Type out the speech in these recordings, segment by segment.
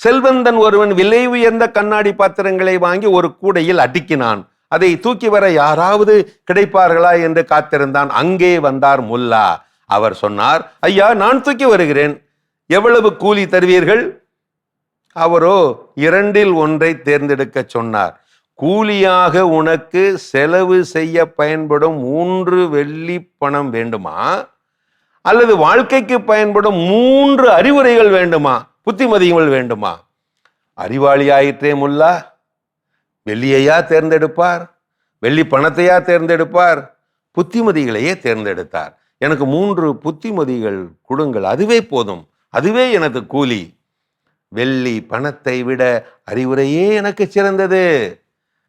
செல்வந்தன் ஒருவன் விலை உயர்ந்த கண்ணாடி பாத்திரங்களை வாங்கி ஒரு கூடையில் அடுக்கினான். அதை தூக்கி வர யாராவது கிடைப்பார்களா என்று காத்திருந்தான். அங்கே வந்தார் முல்லா. அவர் சொன்னார், ஐயா, நான் தூக்கி வருகிறேன், எவ்வளவு கூலி தருவீர்கள்? அவரோ 2இல் 1 தேர்ந்தெடுக்க சொன்னார். கூலியாக உனக்கு செலவு செய்ய பயன்படும் 3 வெள்ளி பணம் வேண்டுமா, அல்லது வாழ்க்கைக்கு பயன்படும் 3 அறிவுரைகள் வேண்டுமா, புத்திமதிகள் வேண்டுமா? அறிவாளி ஆயிற்றே முல்லா, வெள்ளியையா தேர்ந்தெடுப்பார்? வெள்ளி பணத்தையா தேர்ந்தெடுப்பார்? புத்திமதிகளையே தேர்ந்தெடுத்தார். எனக்கு 3 புத்திமதிகள் கொடுங்கள், அதுவே போதும், அதுவே எனக்கு கூலி. வெள்ளி பணத்தை விட அறிவுரையே எனக்கு சிறந்தது.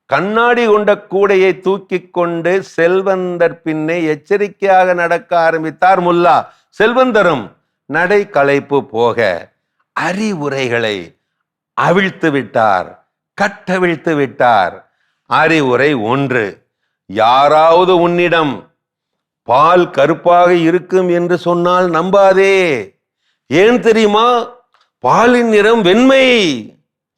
கண்ணாடி கொண்ட கூடையை தூக்கி கொண்டு செல்வந்தர் பின்னே எச்சரிக்கையாக நடக்க ஆரம்பித்தார் முல்லா. செல்வந்தரும் நடை களைப்பு போக அறிவுரைகளை அவிழ்த்து விட்டார், கட்டவிழ்த்து விட்டார். அறிவுரை 1, யாராவது உன்னிடம் பால் கருப்பாக இருக்கும் என்று சொன்னால் நம்பாதே. ஏன் தெரியுமா? பாலின் நிறம் வெண்மை.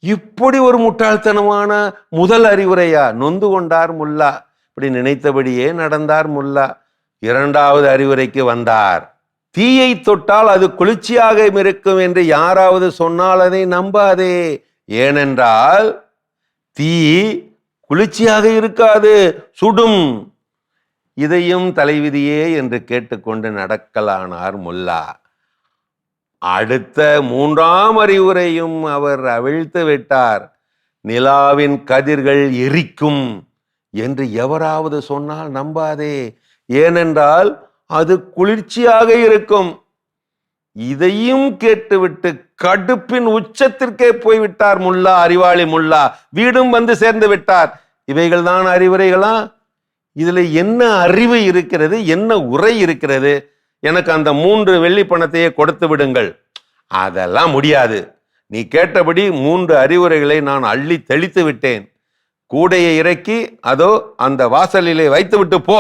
இப்படி ஒரு முட்டாள்தனமான முதல் அறிவுரையா? நொந்து கொண்டார் முல்லா. இப்படி நினைத்தபடியே நடந்தார் முல்லா. 2வது அறிவுரைக்கு வந்தார். தீயை தொட்டால் அது குளிர்ச்சியாக இருக்கும் என்று யாராவது சொன்னால் அதை நம்பாதே. ஏனென்றால் தீ குளிர்ச்சியாக இருக்காது, சுடும். இதையும் தலைவிதியே என்று கேட்டுக்கொண்டு நடக்கலானார் முல்லா. அடுத்த 3ஆம் அறிவுரையும் அவர் அவிழ்த்து விட்டார். நிலாவின் கதிர்கள் எரிக்கும் என்று எவராவது சொன்னால் நம்பாதே, ஏனென்றால் அது குளிர்ச்சியாக இருக்கும். இதையும் கேட்டுவிட்டு கடுப்பின் உச்சத்திற்கே போய்விட்டார் முல்லா. அறிவாளி முல்லா வீடும் வந்து சேர்ந்து விட்டார். இவைகள் தான் அறிவுரைகளா? இதுல என்ன அறிவு இருக்கிறது, என்ன உரை இருக்கிறது? எனக்கு அந்த 3 வெள்ளி பணத்தையே கொடுத்து விடுங்கள். அதெல்லாம் முடியாது. நீ கேட்டபடி 3 அறிவுரைகளை நான் அள்ளி தெளித்து விட்டேன். கூடையை இறக்கி அதோ அந்த வாசலிலே வைத்து விட்டு போ.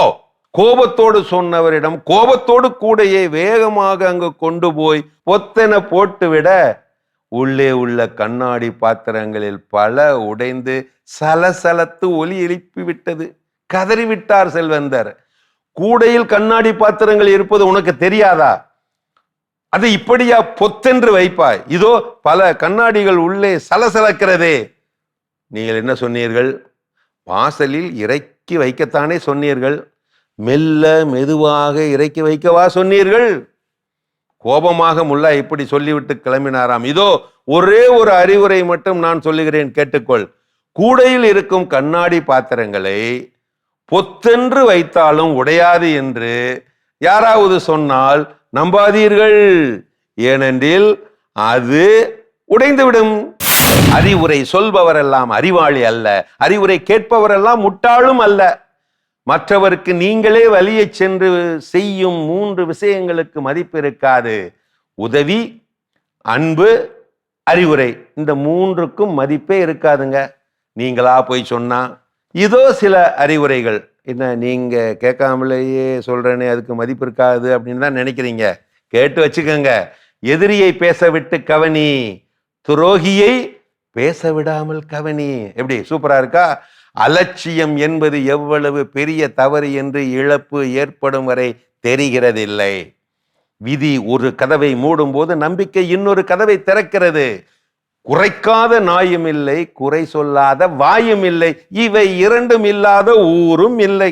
கோபத்தோடு சொன்னவரிடம் கோபத்தோடு கூடையை வேகமாக அங்கு கொண்டு போய் பொத்தென போட்டுவிட உள்ளே உள்ள கண்ணாடி பாத்திரங்களில் பல உடைந்து சலசலத்து ஒலி எழுப்பி விட்டது. கதறிவிட்டார் செல்வந்தர். கூடையில் கண்ணாடி பாத்திரங்கள் இருப்பது உனக்கு தெரியாதா? அது இப்படியா பொத்தென்று வைப்பாய்? இதோ பல கண்ணாடிகள் உள்ளே சலசலக்கிறதே. நீங்கள் என்ன சொன்னீர்கள்? வாசலில் இறக்கி வைக்கத்தானே சொன்னீர்கள். மெல்ல மெதுவாக இறக்கி வைக்கவா சொன்னீர்கள்? கோபமாக முல்லா இப்படி சொல்லிவிட்டு கிளம்பினாராம். இதோ ஒரே ஒரு அறிவுரை மட்டும் நான் சொல்லுகிறேன், கேட்டுக்கொள். கூடையில் இருக்கும் கண்ணாடி பாத்திரங்களை பொத்தென்று வைத்தாலும் உடையாது என்று யாராவது சொன்னால் நம்பாதீர்கள். ஏனென்றில் அது உடைந்துவிடும். அறிவுரை சொல்பவரெல்லாம் அறிவாளி அல்ல, அறிவுரை கேட்பவரெல்லாம் முட்டாளும் அல்ல. மற்றவருக்கு நீங்களே வழியை சென்று செய்யும் 3 விஷயங்களுக்கு மதிப்பு இருக்காது. உதவி, அன்பு, அறிவுரை. இந்த 3க்கும் மதிப்பே இருக்காதுங்க. நீங்களா போய் சொன்னா. இதோ சில அறிவுரைகள். என்ன நீங்க கேட்காமலேயே சொல்றேனே, அதுக்கு மதிப்பு இருக்காது அப்படின்னு தான் நினைக்கிறீங்க. கேட்டு வச்சுக்கோங்க. எதிரியை பேச விட்டு கவனி, துரோகியை பேச விடாமல் கவனி. எப்படி சூப்பரா இருக்கா? அலட்சியம் என்பது எவ்வளவு பெரிய தவறு என்று இழப்பு ஏற்படும் வரை தெரிகிறதில்லை. விதி ஒரு கதவை மூடும் போது நம்பிக்கை இன்னொரு கதவை திறக்கிறது. குறைக்காத நாயும் இல்லை, குறை சொல்லாத வாயும் இல்லை, இவை 2ம் இல்லாத ஊரும் இல்லை.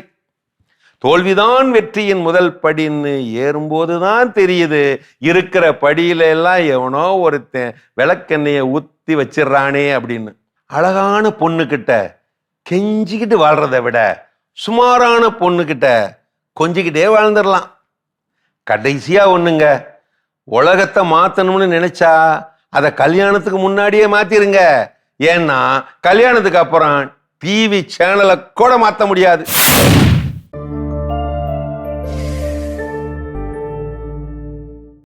தோல்விதான் வெற்றியின் முதல் படின்னு ஏறும்போதுதான் தெரியுது. இருக்கிற படியில எல்லாம் எவனோ ஒருத்தன் விளக்கெண்ணைய ஊத்தி வச்சிடறானே அப்படின்னு. அழகான பொண்ணுகிட்ட கெஞ்சிக்கிட்டு வாழ்றதை விட சுமாரான பொண்ணுகிட்ட கொஞ்சிக்கிட்டே வாழ்ந்துடலாம். கடைசியா ஒண்ணுங்க, உலகத்தை மாத்தணும்னு நினைச்சா அதை கல்யாணத்துக்கு முன்னாடியே மாத்திருங்க. ஏன்னா கல்யாணத்துக்கு அப்புறம் டிவி சேனலை கூட மாத்த முடியாது.